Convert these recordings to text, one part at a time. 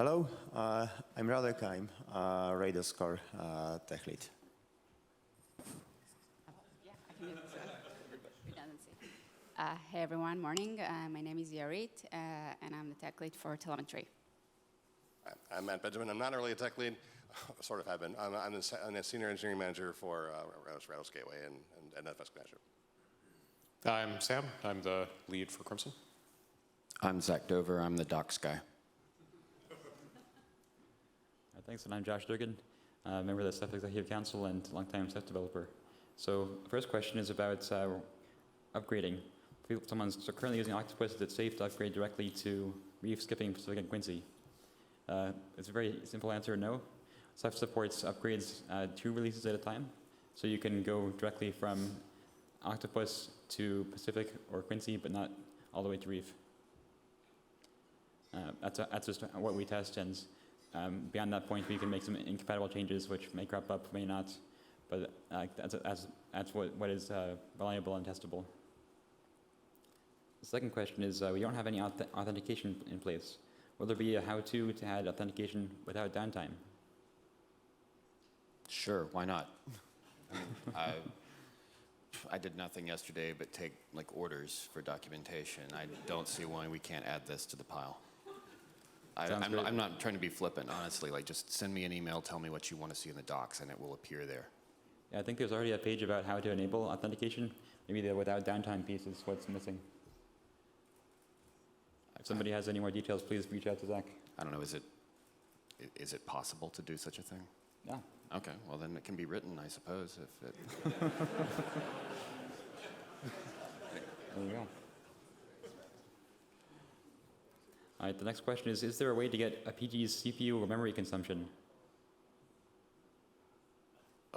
Hello, I'm Radek. I'm Radoslaw tech lead. Yeah, I can do this redundancy. Hey everyone, morning. My name is Yaarit, and I'm the tech lead for telemetry. I'm Matt Benjamin. I'm not really a tech lead, sort of have been. I'm the senior engineering manager for Rados Gateway and NFS Manager. I'm Sam. I'm the lead for Crimson. I'm Zach Dover. I'm the docs guy. Thanks, and I'm Josh Durgin, member of the Ceph Executive Council and longtime Ceph developer. So the first question is about upgrading. If someone's currently using Octopus, is it safe to upgrade directly to Reef, Skipping, Pacific, and Quincy? It's a very simple answer, no. Ceph supports upgrades 2 releases at a time, so you can go directly from Octopus to Pacific or Quincy, but not all the way to Reef. That's just what we test, and beyond that point, we can make some incompatible changes, which may crop up, may not, but that's what is reliable and testable. The second question is, we don't have any authentication in place. Will there be a how-to to add authentication without downtime? Sure, why not? I did nothing yesterday but take orders for documentation. I don't see why we can't add this to the pile. I'm not trying to be flippant, honestly. Just send me an email, tell me what you want to see in the docs, and it will appear there. Yeah, I think there's already a page about how to enable authentication. Maybe the without downtime piece is what's missing. If somebody has any more details, please reach out to Zach. I don't know, is it possible to do such a thing? Yeah. Okay, well then it can be written, I suppose. There you go. All right, the next question is there a way to get a PG's CPU or memory consumption?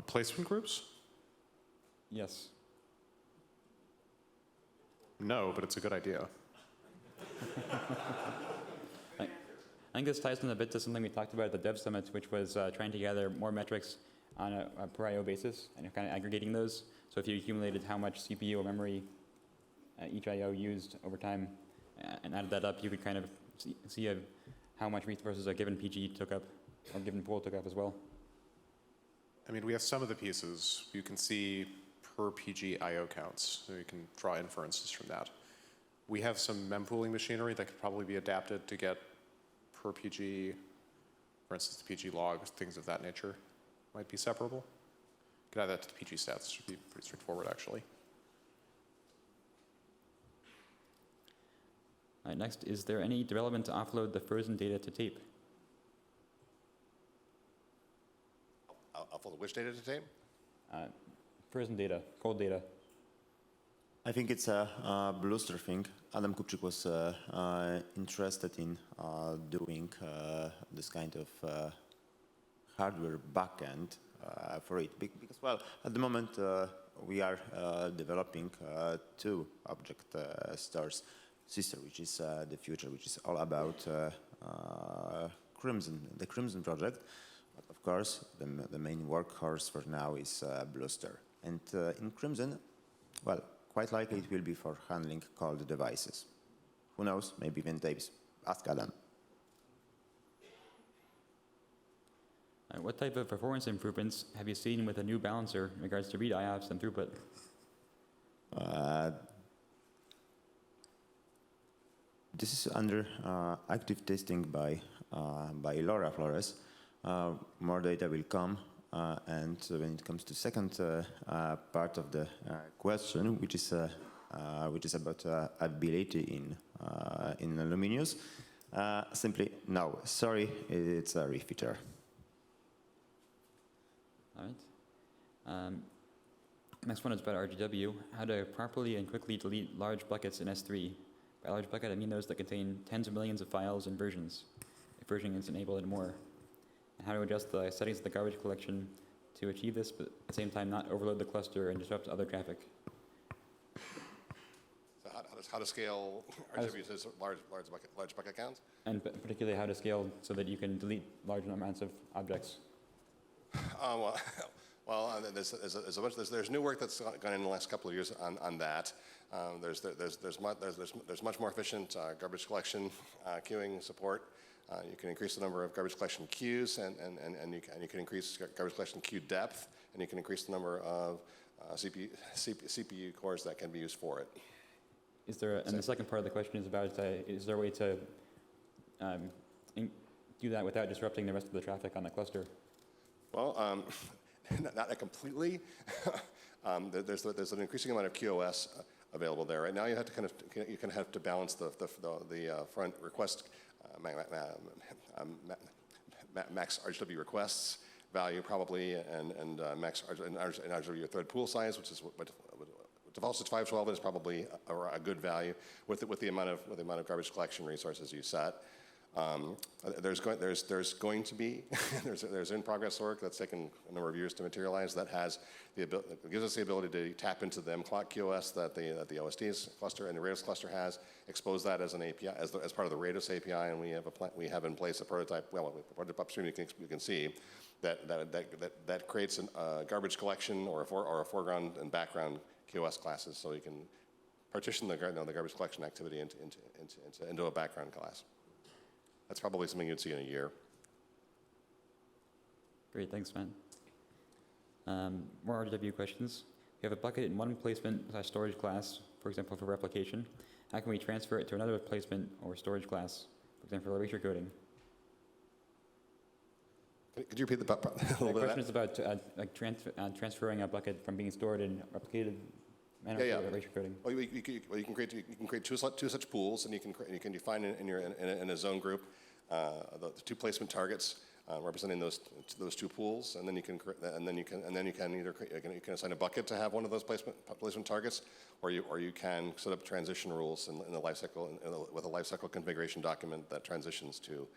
Placement groups? Yes. No, but it's a good idea. I think this ties in a bit to something we talked about at the Dev Summit, which was trying to gather more metrics on a per I/O basis and kind of aggregating those. So if you accumulated how much CPU or memory each I/O used over time and added that up, you could kind of see how much resources a given PG took up, or a given pool took up as well. I mean, we have some of the pieces. You can see per PG I/O counts, so you can draw inferences from that. We have some mempooling machinery that could probably be adapted to get per PG, for instance, the PG logs, things of that nature might be separable. You can add that to the PG stats. It should be pretty straightforward, actually. All right, next, is there any development to offload the frozen data to tape? Offload which data to tape? Frozen data, cold data. I think it's a Bluster thing. Adam Kupczyk was interested in doing this kind of hardware backend for it. Because, well, at the moment we are developing 2 object stores. Sister, which is the future, which is all about Crimson, the Crimson project. But of course, the main workhorse for now is Bluster. And in Crimson, well, quite likely it will be for handling cold devices. Who knows, maybe even tapes. Ask Adam. What type of performance improvements have you seen with a new balancer in regards to read IOPS and throughput? This is under active testing by Laura Flores. More data will come, and when it comes to second part of the question, which is about ability in Luminous, simply no. Sorry, it's a refeature. All right. Next one is about RGW. How to properly and quickly delete large buckets in S3. By large bucket, I mean those that contain tens of millions of files and versions, if versioning is enabled and more. And how to adjust the settings of the garbage collection to achieve this, but at the same time not overload the cluster and disrupt other traffic. So how to scale RGW to large bucket counts? And particularly how to scale so that you can delete large amounts of objects. There's new work that's gone in the last couple of years on that. There's much more efficient garbage collection, queuing support. You can increase the number of garbage collection queues, and you can increase garbage collection queue depth, and you can increase the number of CPU cores that can be used for it. Is there, and the second part of the question is about, is there a way to do that without disrupting the rest of the traffic on the cluster? Well, not completely. There's an increasing amount of QoS available there. Right now, you have to have to balance the front request max RGW requests value probably, and max RGW thread pool size, which is what defaults to 512 is probably a good value with the amount of garbage collection resources you set. There's going to be there's in progress work that's taken a number of years to materialize that has gives us the ability to tap into the MClock QoS that the OSD's cluster and the Rados cluster has, expose that as an API as part of the Rados API, and we have in place a prototype. Well, a prototype upstream you can see that creates a garbage collection or a foreground and background QoS classes, so you can partition the garbage collection activity into a background class. That's probably something you'd see in a year. Great, thanks, Matt. More RGW questions. We have a bucket in one placement/storage class, for example, for replication. How can we transfer it to another placement or storage class, for example, for erasure coding? Could you repeat the The question is about transferring a bucket from being stored in replicated manner to erasure coding. Well, you can create two such pools, and you can define in a zone group the two placement targets representing those two pools, and then you can assign a bucket to have one of those placement targets, or you can set up transition rules in the lifecycle with a lifecycle configuration document that transitions to,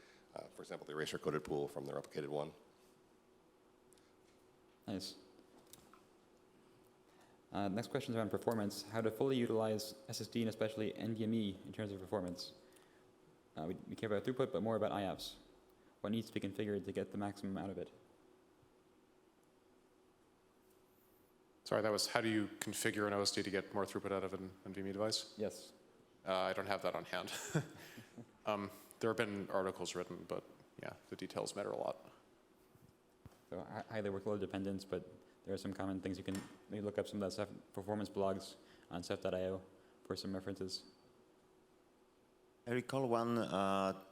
for example, the erasure coded pool from the replicated one. Nice. Next question is around performance. How to fully utilize SSD and especially NVMe in terms of performance. We care about throughput, but more about IOPS. What needs to be configured to get the maximum out of it? Sorry, that was how do you configure an OSD to get more throughput out of an NVMe device? Yes. I don't have that on hand. There have been articles written, but yeah, the details matter a lot. So highly workload dependence, but there are some common things you can maybe look up some of the Ceph performance blogs on Ceph.io for some references. I recall one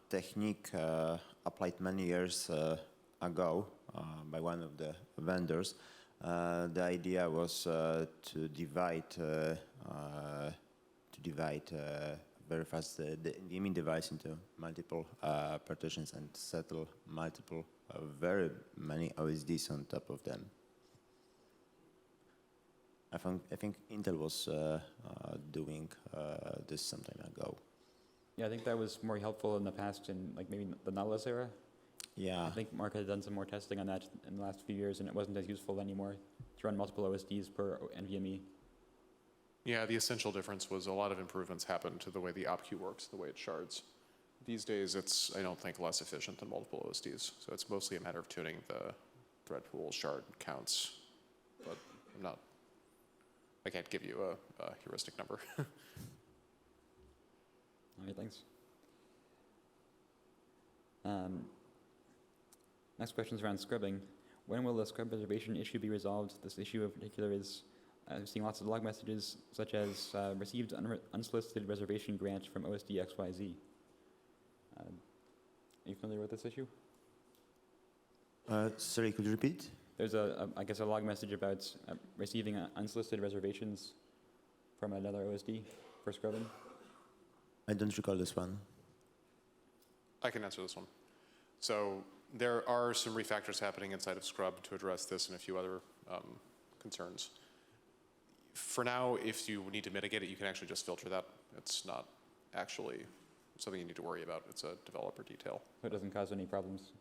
technique applied many years ago by one of the vendors. The idea was to divide very fast the NVMe device into multiple partitions and settle multiple, very many OSDs on top of them. I think Intel was doing this some time ago. Yeah, I think that was more helpful in the past in like maybe the Nautilus era. Yeah. I think Mark had done some more testing on that in the last few years, and it wasn't as useful anymore to run multiple OSDs per NVMe. Yeah, the essential difference was a lot of improvements happened to the way the OpQ works, the way it shards. These days, it's, I don't think, less efficient than multiple OSDs. So it's mostly a matter of tuning the thread pool shard counts. But I can't give you a heuristic number. All right, thanks. Next question is around scrubbing. When will the scrub reservation issue be resolved? This issue in particular is I'm seeing lots of log messages such as received unsolicited reservation grant from OSD XYZ. Are you familiar with this issue? Sorry, could you repeat? There's I guess a log message about receiving unsolicited reservations from another OSD for scrubbing. I don't recall this one. I can answer this one. So there are some refactors happening inside of Scrub to address this and a few other concerns. For now, if you need to mitigate it, you can actually just filter that. It's not actually something you need to worry about. It's a developer detail. So it doesn't cause any problems?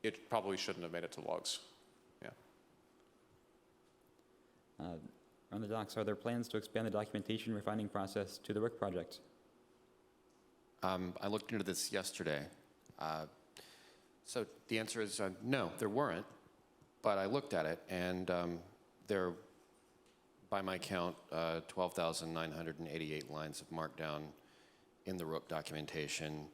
It probably shouldn't have made it to logs. Yeah. On the docs, are there plans to expand the documentation refining process to the work project? I looked into this yesterday. So the answer is no, there weren't. But I looked at it, and there, by my count, 12,988 lines of markdown in the Rook documentation.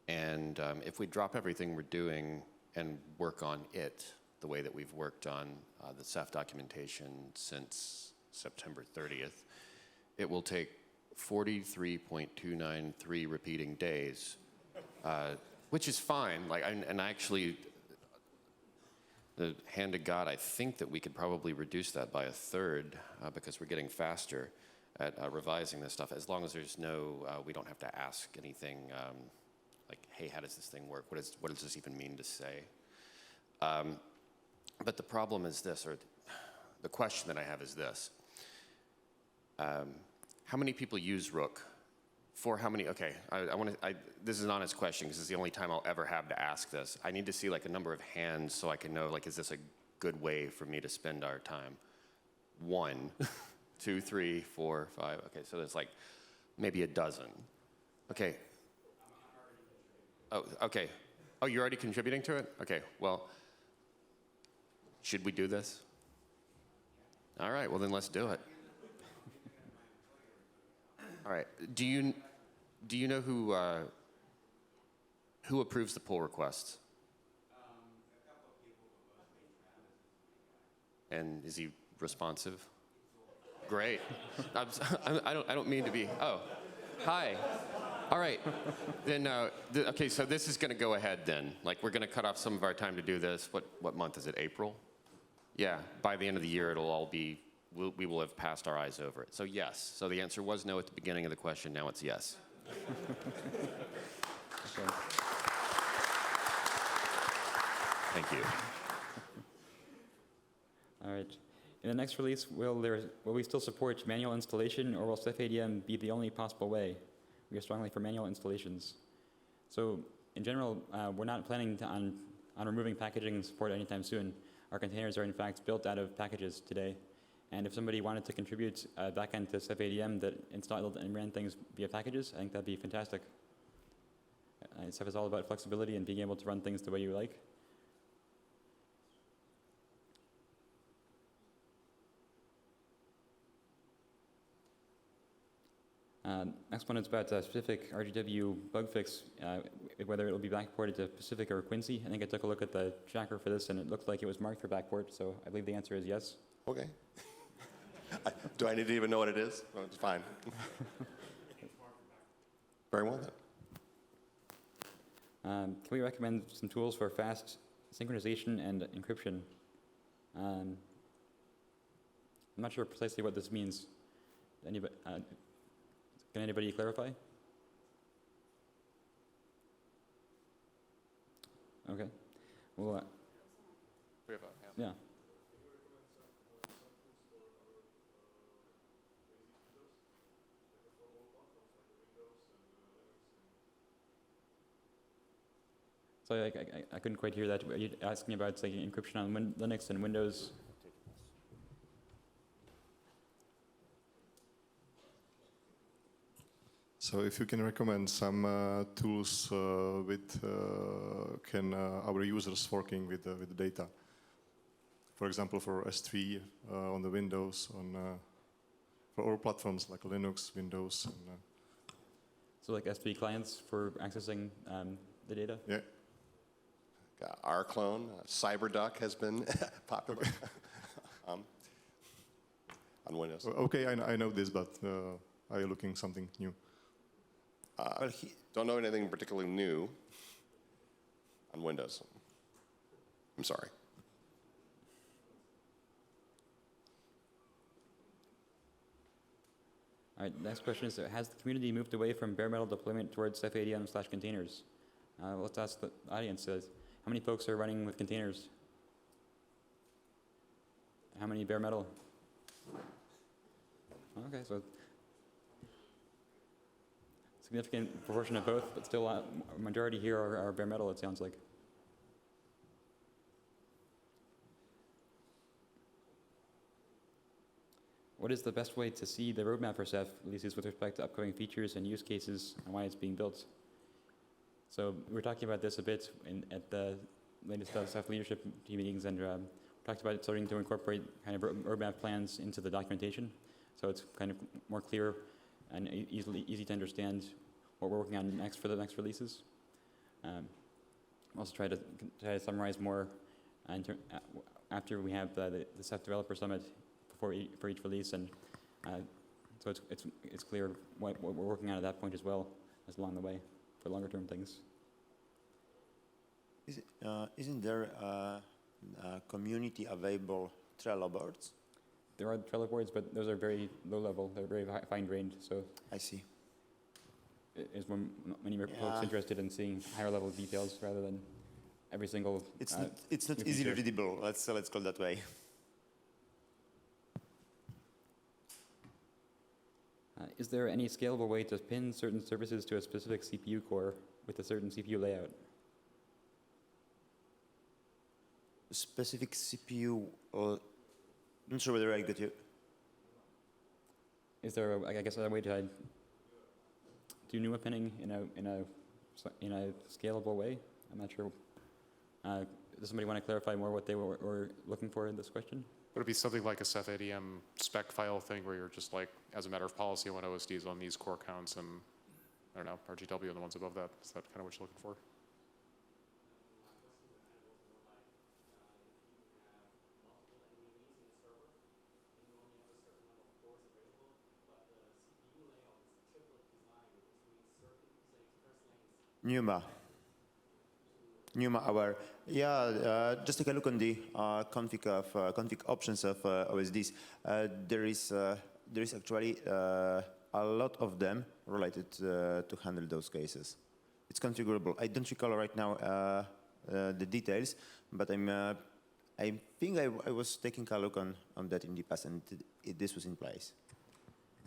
And if we drop everything we're doing and work on it the way that we've worked on the Ceph documentation since September 30th, it will take 43.293 repeating days, which is fine. Like, and actually, the hand of God, I think that we could probably reduce that by a third because we're getting faster at revising this stuff. As long as there's no, we don't have to ask anything like, hey, how does this thing work? What does this even mean to say? But the problem is this, or the question that I have is this. How many people use Rook? For how many? Okay, this is an honest question because it's the only time I'll ever have to ask this. I need to see like a number of hands so I can know, like, is this a good way for me to spend our time? 1, 2, 3, 4, 5. Okay, so there's like maybe a dozen. Okay. Oh, okay. Oh, you're already contributing to it? Okay, well, should we do this? All right, well then let's do it. All right. Do you know who approves the pull requests? And is he responsive? Great. I don't mean to be. Oh, hi. All right. Then okay. So this is going to go ahead then. Like we're going to cut off some of our time to do this. What month is it? April. Yeah. By the end of the year, it'll all be. We will have passed our eyes over it. So yes. So the answer was no at the beginning of the question. Now it's yes. Okay. Thank you. All right. In the next release, will we still support manual installation, or will Ceph ADM be the only possible way? We are strongly for manual installations. So in general, we're not planning on removing packaging support anytime soon. Our containers are in fact built out of packages today. And if somebody wanted to contribute a backend to Ceph ADM that installed and ran things via packages, I think that'd be fantastic. Ceph is all about flexibility and being able to run things the way you like. Next one is about a specific RGW bug fix, whether it will be backported to Pacific or Quincy. I think I took a look at the tracker for this, and it looked like it was marked for backport, so I believe the answer is yes. Okay. Do I need to even know what it is? No, it's fine. Very well then. Can we recommend some tools for fast synchronization and encryption? I'm not sure precisely what this means. Anybody, can anybody clarify? Okay. Well, We have a hand. yeah. So I couldn't quite hear that. Are you asking about like encryption on Linux and Windows? So if you can recommend some tools with can our users working with the data, for example, for S3 on the Windows, for all platforms like Linux, Windows. And, So like S3 clients for accessing the data? yeah. Our clone, CyberDuck, has been popular on Windows. Okay, I know this, but are you looking something new? Don't know anything particularly new on Windows. I'm sorry. All right, next question is, has the community moved away from bare metal deployment towards Ceph ADM/containers? Let's ask the audience, how many folks are running with containers? How many bare metal? Okay, so significant proportion of both, but still a majority here are bare metal, it sounds like. What is the best way to see the roadmap for Ceph, at least with respect to upcoming features and use cases and why it's being built? So we were talking about this a bit at the latest Ceph leadership team meetings, and talked about starting to incorporate kind of roadmap plans into the documentation, so it's kind of more clear and easy to understand what we're working on next for the next releases. Also try to summarize more after we have the Ceph Developer Summit for each release, and so it's clear what we're working on at that point as well as along the way for longer term things. Isn't there community available Trello boards? There are Trello boards, but those are very low level. They're very fine-grained. So I see. Is when many folks interested in seeing higher level details rather than every single. It's not easily readable. Let's call it that way. Is there any scalable way to pin certain services to a specific CPU core with a certain CPU layout? Specific CPU. Not sure whether I got you. Is there, I guess, a way to do NUMA pinning in a scalable way? I'm not sure. Does somebody want to clarify more what they were looking for in this question? Would it be something like a Ceph ADM spec file thing where you're just like, as a matter of policy, I want OSDs on these core counts and, I don't know, RGW and the ones above that? Is that kind of what you're looking for? NUMA aware. Yeah, just take a look on the config options of OSDs. There is actually a lot of them related to handle those cases. It's configurable. I don't recall right now the details, but I think I was taking a look on that in the past, and this was in place.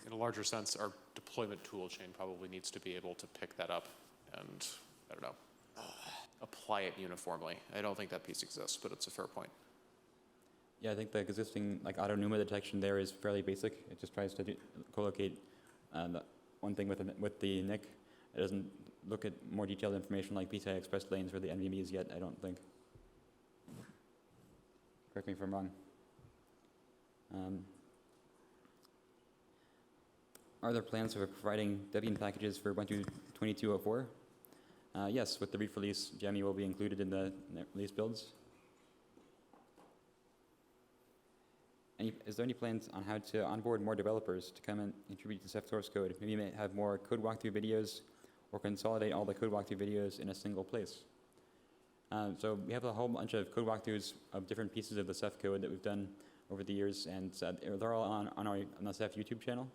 In a larger sense, our deployment tool chain probably needs to be able to pick that up and, I don't know, apply it uniformly. I don't think that piece exists, but it's a fair point. Yeah, I think the existing auto NUMA detection there is fairly basic. It just tries to co-locate one thing with the NIC. It doesn't look at more detailed information like PCI Express lanes or the NVMEs yet, I don't think. Correct me if I'm wrong. Are there plans for providing Debian packages for Ubuntu 22.04? Yes, with the release, Jammy will be included in the release builds. Is there any plans on how to onboard more developers to come and contribute to Ceph source code? Maybe you may have more code walkthrough videos or consolidate all the code walkthrough videos in a single place. So we have a whole bunch of code walkthroughs of different pieces of the Ceph code that we've done over the years, and they're all on the Ceph YouTube channel.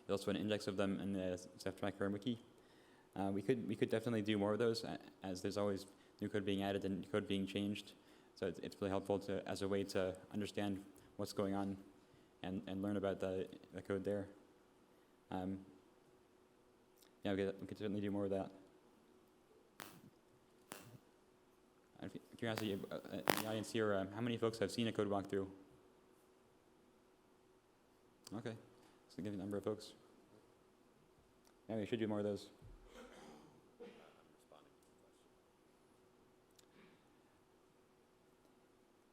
There's also an index of them in the Ceph Tracker wiki. We could definitely do more of those, as there's always new code being added and code being changed. So it's really helpful as a way to understand what's going on and learn about the code there. Yeah, we could certainly do more of that. Out of curiosity, in the audience here, how many folks have seen a code walkthrough? Okay, so give a number of folks. Yeah, we should do more of those.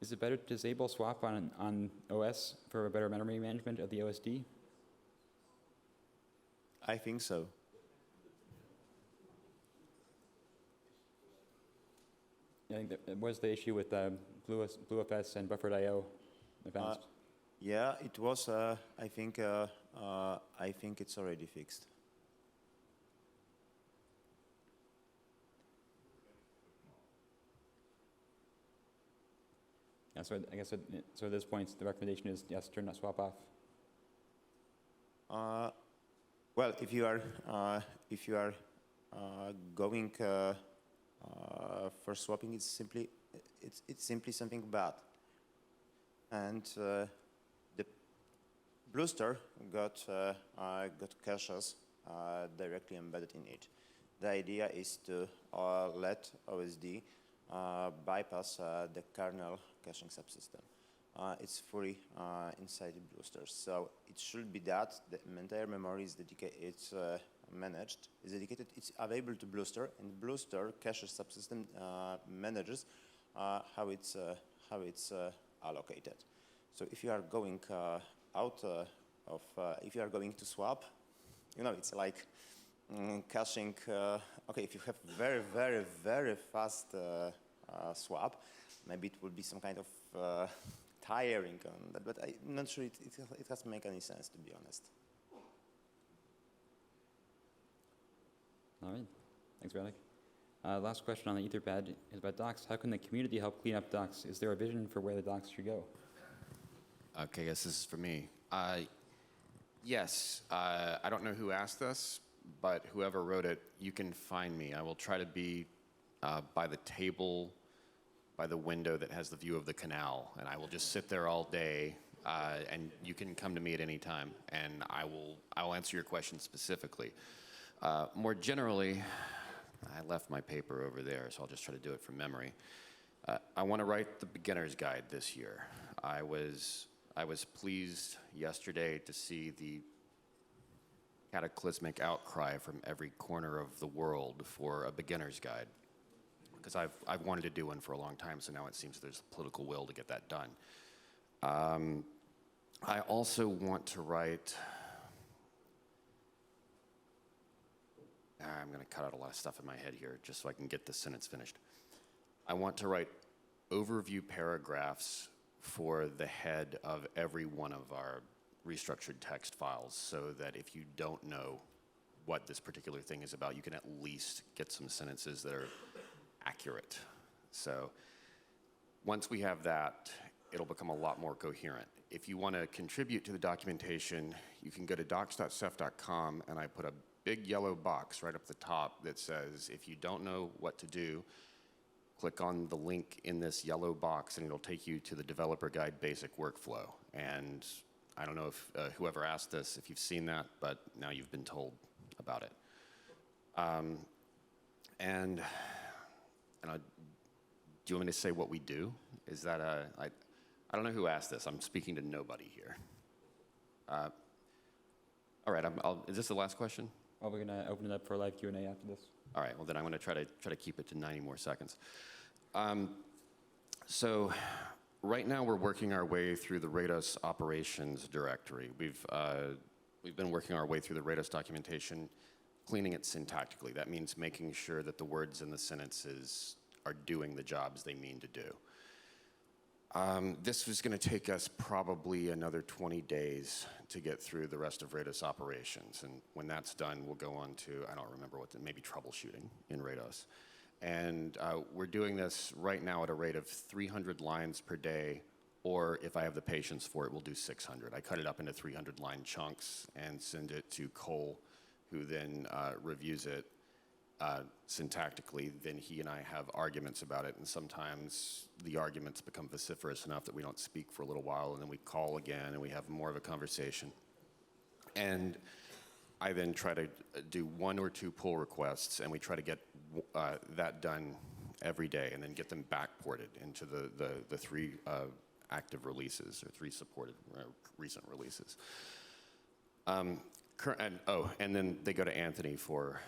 Is it better to disable swap on OS for a better memory management of the OSD? I think so. Yeah, I think that was the issue with BlueFS and buffered I/O in the past. Yeah, it was. I think it's already fixed. Yeah, so I guess so at this point the recommendation is yes, turn that swap off. Well, if you are going for swapping, it's simply something bad, and the Bluester got caches directly embedded in it. The idea is to let OSD bypass the kernel caching subsystem. It's fully inside the Bluester, so it should be that the entire memory is dedicated. It's managed. Is dedicated. It's available to Bluester, and Bluester cache subsystem manages how it's allocated. So if you are going if you are going to swap, it's like caching, okay, if you have very, very, very fast swap, maybe it will be some kind of tiring on that, but I'm not sure it has to make any sense, to be honest. All right. Thanks, Radek. Last question on the Etherpad is about docs. How can the community help clean up docs? Is there a vision for where the docs should go? Okay, I guess this is for me. Yes, I don't know who asked this, but whoever wrote it, you can find me. I will try to be by the table, by the window that has the view of the canal, and I will just sit there all day, and you can come to me at any time, and I will answer your question specifically. More generally, I left my paper over there, so I'll just try to do it from memory. I want to write the beginner's guide this year. I was pleased yesterday to see the cataclysmic outcry from every corner of the world for a beginner's guide, because I've wanted to do one for a long time, so now it seems there's a political will to get that done. I also want to write, I'm going to cut out a lot of stuff in my head here just so I can get this sentence finished. I want to write overview paragraphs for the head of every one of our restructured text files, so that if you don't know what this particular thing is about, you can at least get some sentences that are accurate. So once we have that, it'll become a lot more coherent. If you want to contribute to the documentation, you can go to docs.ceph.com, and I put a big yellow box right up the top that says, if you don't know what to do, click on the link in this yellow box, and it'll take you to the developer guide basic workflow. And I don't know if whoever asked this, if you've seen that, but now you've been told about it. And do you want me to say what we do? Is that I don't know who asked this. I'm speaking to nobody here. All right, is this the last question? Well, we're going to open it up for live Q&A after this. All right, well then I'm going to try to keep it to 90 more seconds. So right now we're working our way through the Rados operations directory. We've been working our way through the Rados documentation, cleaning it syntactically. That means making sure that the words in the sentences are doing the jobs they mean to do. This was going to take us probably another 20 days to get through the rest of Rados operations. And when that's done, we'll go on to, I don't remember what, maybe troubleshooting in Rados. And we're doing this right now at a rate of 300 lines per day, or if I have the patience for it, we'll do 600. I cut it up into 300-line chunks and send it to Cole, who then reviews it syntactically. Then he and I have arguments about it, and sometimes the arguments become vociferous enough that we don't speak for a little while, and then we call again and we have more of a conversation. And I then try to do 1 or 2 pull requests, and we try to get that done every day, and then get them backported into the 3 active releases, or 3 supported recent releases. And then they go to Anthony for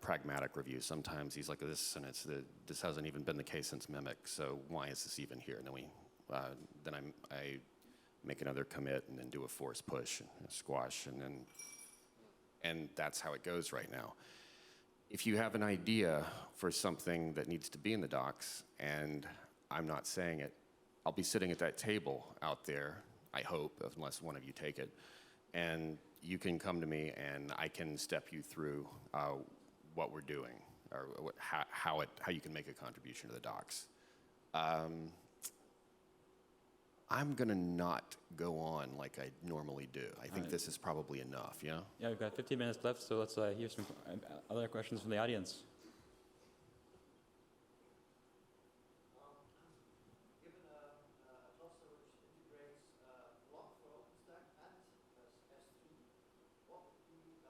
pragmatic review. Sometimes he's like, this sentence, this hasn't even been the case since Mimic, so why is this even here? And then I make another commit, and then do a force push, and a squash, and that's how it goes right now. If you have an idea for something that needs to be in the docs, and I'm not saying it, I'll be sitting at that table out there, I hope, unless one of you take it, and you can come to me and I can step you through what we're doing, or how you can make a contribution to the docs. I'm going to not go on like I normally do. I think this is probably enough, yeah? Yeah, we've got 15 minutes left, so let's hear some other questions from the audience. Given a cluster which integrates block for OpenStack and S3, what would be the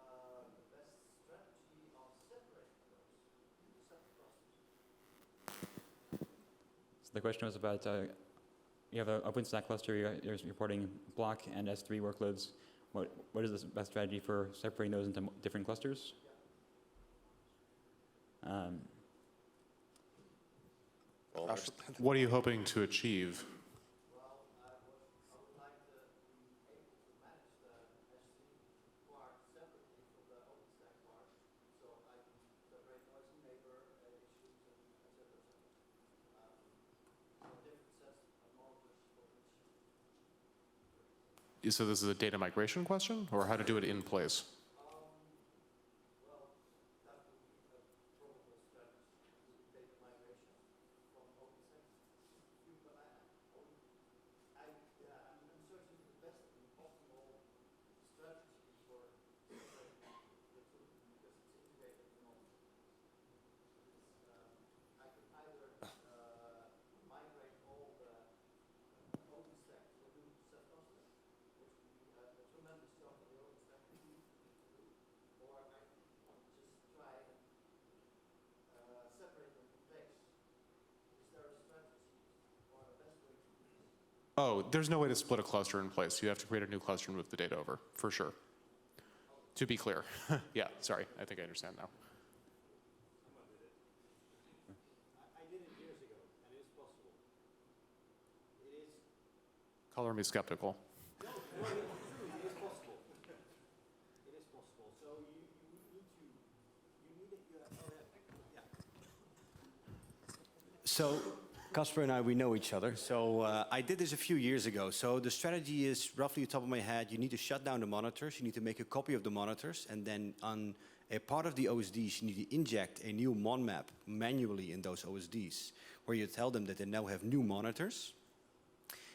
best strategy of separating those into separate clusters? So the question was about, you have an OpenStack cluster, you're reporting block and S3 workloads. What is the best strategy for separating those into different clusters? What are you hoping to achieve? Well, I would like to be able to manage the S3 part separately from the OpenStack part, so So this is a data migration question, or how to do it in place? Oh, there's no way to split a cluster in place. You have to create a new cluster and move the data over, for sure. To be clear. Yeah, sorry, I think I understand now. I did it years ago, and it is possible. It is. Color me skeptical. No, it is possible. It is possible. So you need it. Yeah. So Casper and I, we know each other. So I did this a few years ago. So the strategy is roughly the top of my head. You need to shut down the monitors. You need to make a copy of the monitors. And then on a part of the OSDs, you need to inject a new mon map manually in those OSDs, where you tell them that they now have new monitors.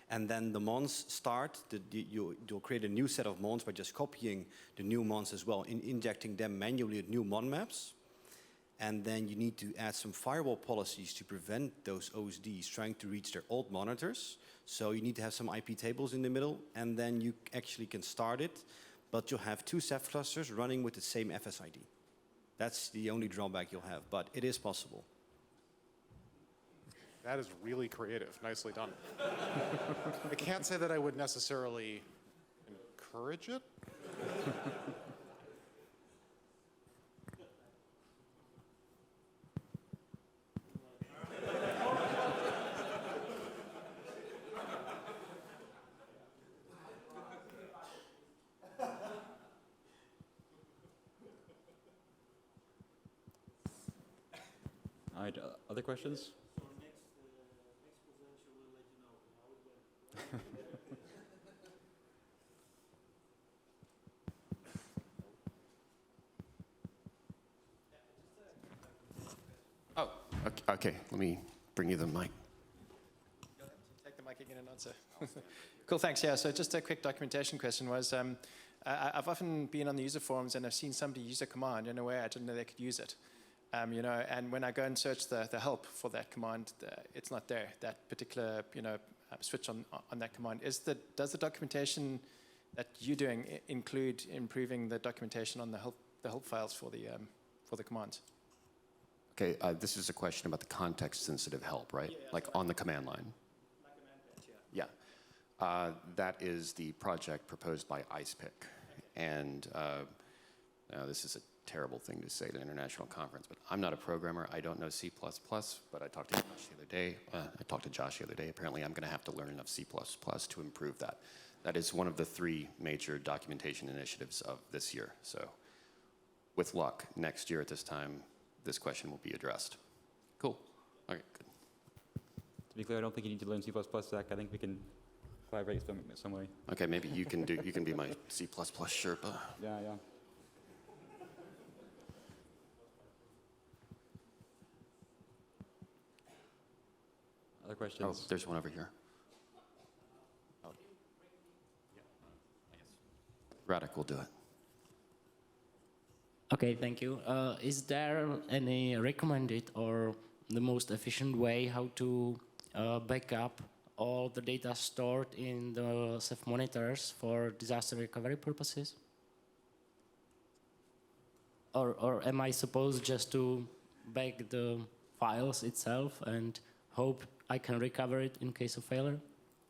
And then the mons start, you'll create a new set of mons by just copying the new mons as well, injecting them manually with new mon maps. And then you need to add some firewall policies to prevent those OSDs trying to reach their old monitors. So you need to have some IP tables in the middle, and then you actually can start it, but you'll have two Ceph clusters running with the same FSID. That's the only drawback you'll have, but it is possible. That is really creative. Nicely done. I can't say that I would necessarily encourage it. All right, other questions? So next presenter will let you know how it went. Oh, okay. Let me bring you the mic. Take the mic again and answer. Cool, thanks. Yeah, so just a quick documentation question was, I've often been on the user forums and I've seen somebody use a command in a way I didn't know they could use it. And when I go and search the help for that command, it's not there. That particular, switch on that command. Does the documentation that you're doing include improving the documentation on the help files for the commands? Okay, this is a question about the context-sensitive help, right? Yeah, like on the command line. Like a man patch, yeah. Yeah. That is the project proposed by IcePick. Okay. And this is a terrible thing to say at an international conference, but I'm not a programmer. I don't know C++, but I talked to Josh the other day. Apparently, I'm going to have to learn enough C++ to improve that. That is one of the 3 major documentation initiatives of this year. So with luck, next year at this time, this question will be addressed. Cool. Okay, good. To be clear, I don't think you need to learn C++, Zach. I think we can collaborate some way. Okay, maybe you can be my C++ Sherpa. Yeah, yeah. Other questions? Oh, there's one over here. Oh. Radek will do it. Okay, thank you. Is there any recommended or the most efficient way how to back up all the data stored in the Ceph monitors for disaster recovery purposes? Or am I supposed just to back the files itself and hope I can recover it in case of failure?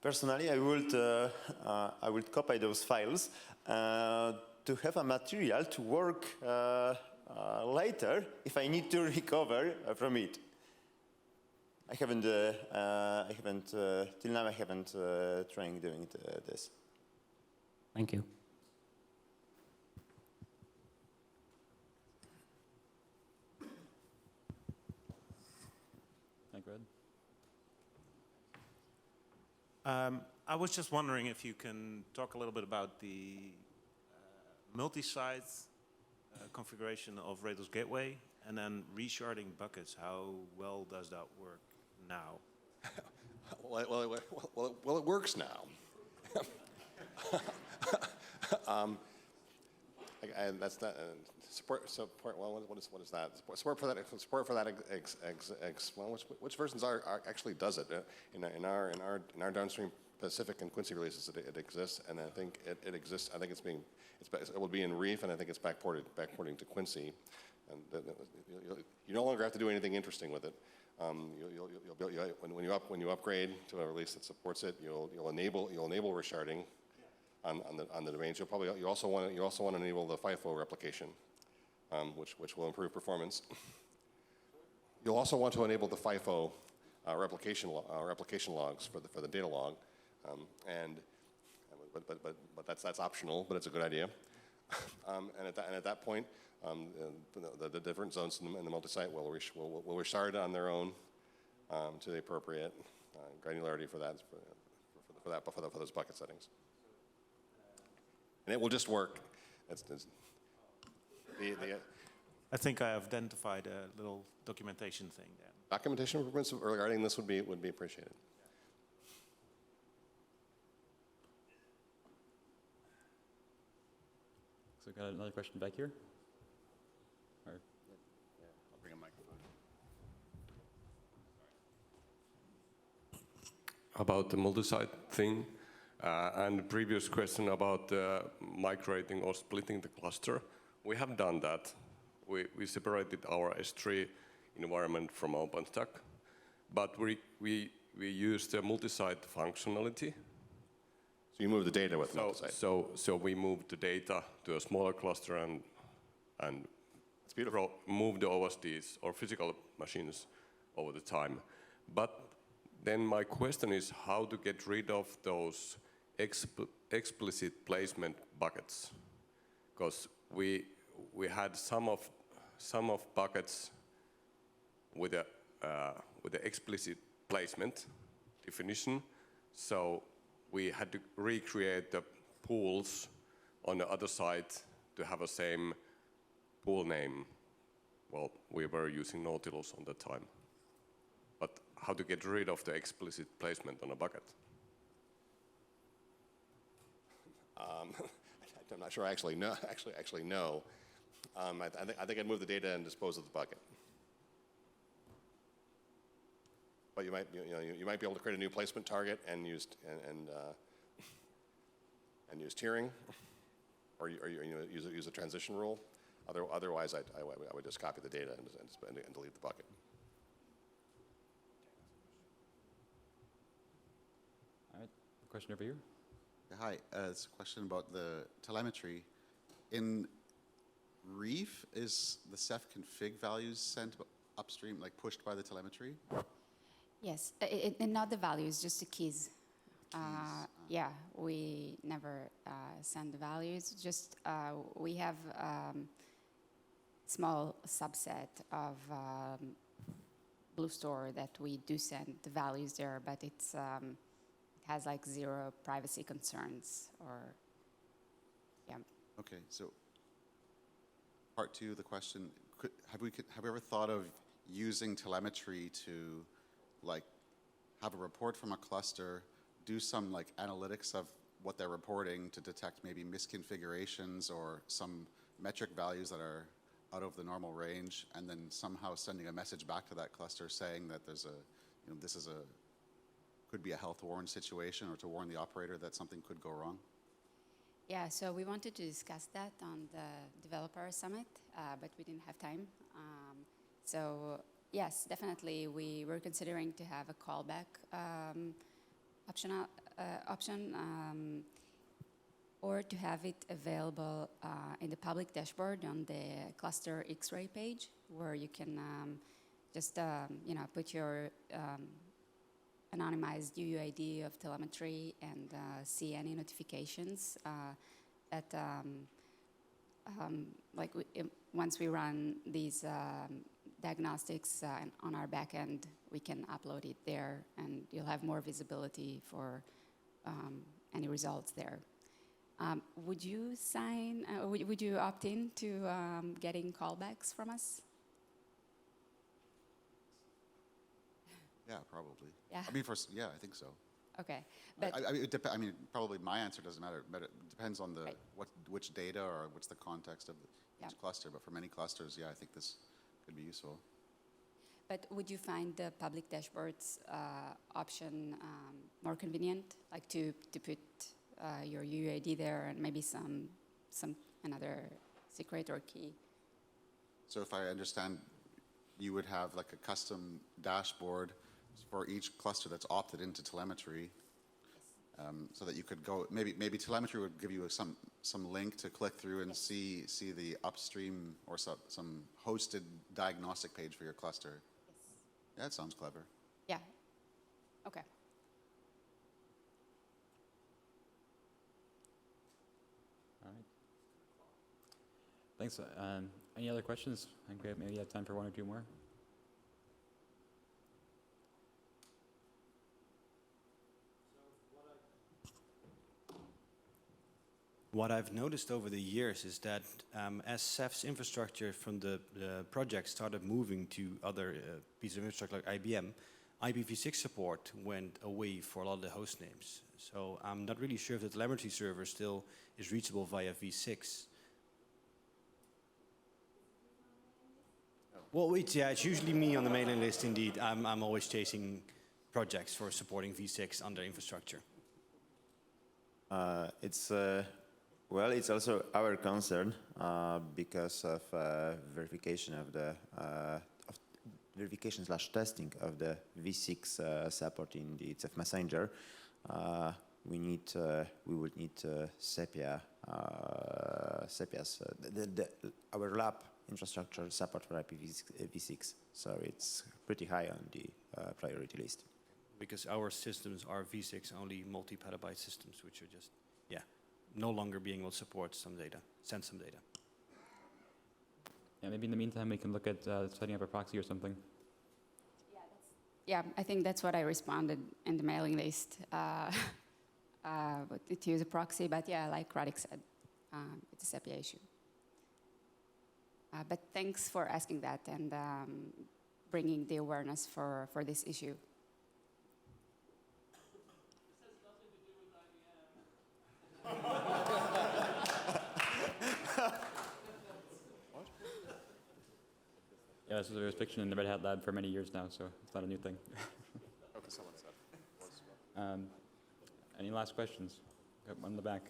Personally, I would copy those files to have a material to work later if I need to recover from it. Till now I haven't tried doing this. Thank you. Thank you, Ed. I was just wondering if you can talk a little bit about the multi-site configuration of Rados Gateway and then resharding buckets. How well does that work now? Well, it works now. And that's that. Support. Well, what is that? Support for that. Support for that. Well, which versions actually does it? In our downstream Pacific and Quincy releases, it exists, and I think it exists. I think it will be in Reef, and I think it's backporting to Quincy, and you no longer have to do anything interesting with it. When you upgrade to a release that supports it, you'll enable resharding on the domains. You also want to enable the FIFO replication, which will improve performance. You'll also want to enable the FIFO replication logs for the data log, but that's optional, but it's a good idea. And at that point, the different zones in the multi-site will reshard on their own to the appropriate granularity for those bucket settings. And it will just work. I think I have identified a little documentation thing there. Documentation improvements regarding this would be appreciated. So we've got another question back here. Or? I'll bring a microphone. About the multi-site thing, and the previous question about migrating or splitting the cluster. We have done that. We separated our S3 environment from OpenStack, but we use the multi-site functionality. So you move the data with multi-site. So we moved the data to a smaller cluster and it's beautiful. Move the OSDs or physical machines over the time. But then my question is how to get rid of those explicit placement buckets, because we had some of buckets with the explicit placement definition, so we had to recreate the pools on the other side to have the same pool name. Well, we were using Nautilus on that time, but how to get rid of the explicit placement on a bucket? I'm not sure I actually know. I think I'd move the data and dispose of the bucket. But you might be able to create a new placement target and use tiering, or use a transition rule. Otherwise, I would just copy the data and delete the bucket. All right, question over here. Hi, it's a question about the telemetry. In Reef, is the Ceph config values sent upstream, like pushed by the telemetry? Yes, and not the values, just the keys. Yeah, we never send the values. Just we have small subset of Blue Store that we do send the values there, but it's it has like zero privacy concerns or yeah. Okay, so part two of the question: have we ever thought of using telemetry to like have a report from a cluster, do some like analytics of what they're reporting to detect maybe misconfigurations or some metric values that are out of the normal range, and then somehow sending a message back to that cluster saying that there's this is could be a health warn situation, or to warn the operator that something could go wrong? Yeah, so we wanted to discuss that on the developer summit, but we didn't have time. So yes, definitely we were considering to have a callback option, or to have it available in the public dashboard on the cluster X-ray page, where you can just put your anonymized UUID of telemetry and see any notifications that once we run these diagnostics on our back end, we can upload it there, and you'll have more visibility for any results there. Would you would you opt in to getting callbacks from us? Yeah, probably. Yeah. I mean, yeah, I think so. Okay, but I mean, probably my answer doesn't matter, but it depends on the which data or what's the context of each cluster. But for many clusters, yeah, I think this could be useful. But would you find the public dashboards option more convenient, like to put your UUID there and maybe another secret or key? So if I understand, you would have like a custom dashboard for each cluster that's opted into telemetry, so that you could go, maybe telemetry would give you some link to click through and see the upstream or some hosted diagnostic page for your cluster. Yes. Yeah, that sounds clever. Yeah. Okay. All right. Thanks. Any other questions? I think we maybe have time for one or two more. What I've noticed over the years is that as Ceph's infrastructure from the project started moving to other pieces of infrastructure like IBM, IPv6 support went away for a lot of the host names. So I'm not really sure if the telemetry server still is reachable via v6. Well, it's usually me on the mailing list indeed. I'm always chasing projects for supporting v6 under infrastructure. Well, it's also our concern because of verification of the verification/testing of the v6 support in the Ceph Messenger. We would need Ceph's our lab infrastructure support for IPv6. So it's pretty high on the priority list. Because our systems are v6 only multi-petabyte systems, which are just, no longer being able to support some data, send some data. Yeah, maybe in the meantime we can look at setting up a proxy or something. Yeah, I think that's what I responded in the mailing list. To use a proxy, but yeah, like Radek said, it's a SEPIA issue. But thanks for asking that and bringing the awareness for this issue. Yeah, this is a restriction in the Red Hat lab for many years now, so it's not a new thing. Okay, someone said. Any last questions? Got one in the back.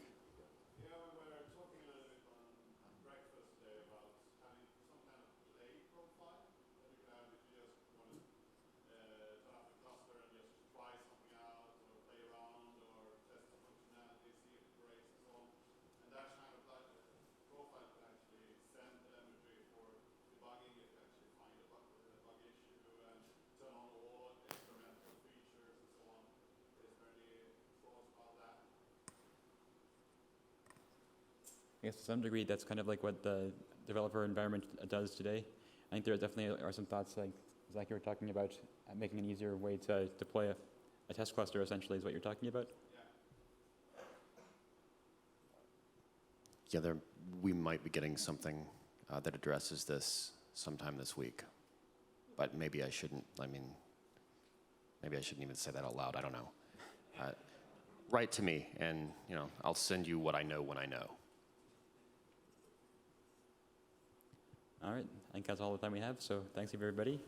I guess to some degree, that's kind of like what the developer environment does today. I think there definitely are some thoughts, like Zach, you were talking about making an easier way to deploy a test cluster, essentially, is what you're talking about? Yeah, we might be getting something that addresses this sometime this week. But maybe I shouldn't, maybe I shouldn't even say that out loud, I don't know. Write to me, and I'll send you what I know when I know. All right, I think that's all the time we have, so thanks everybody.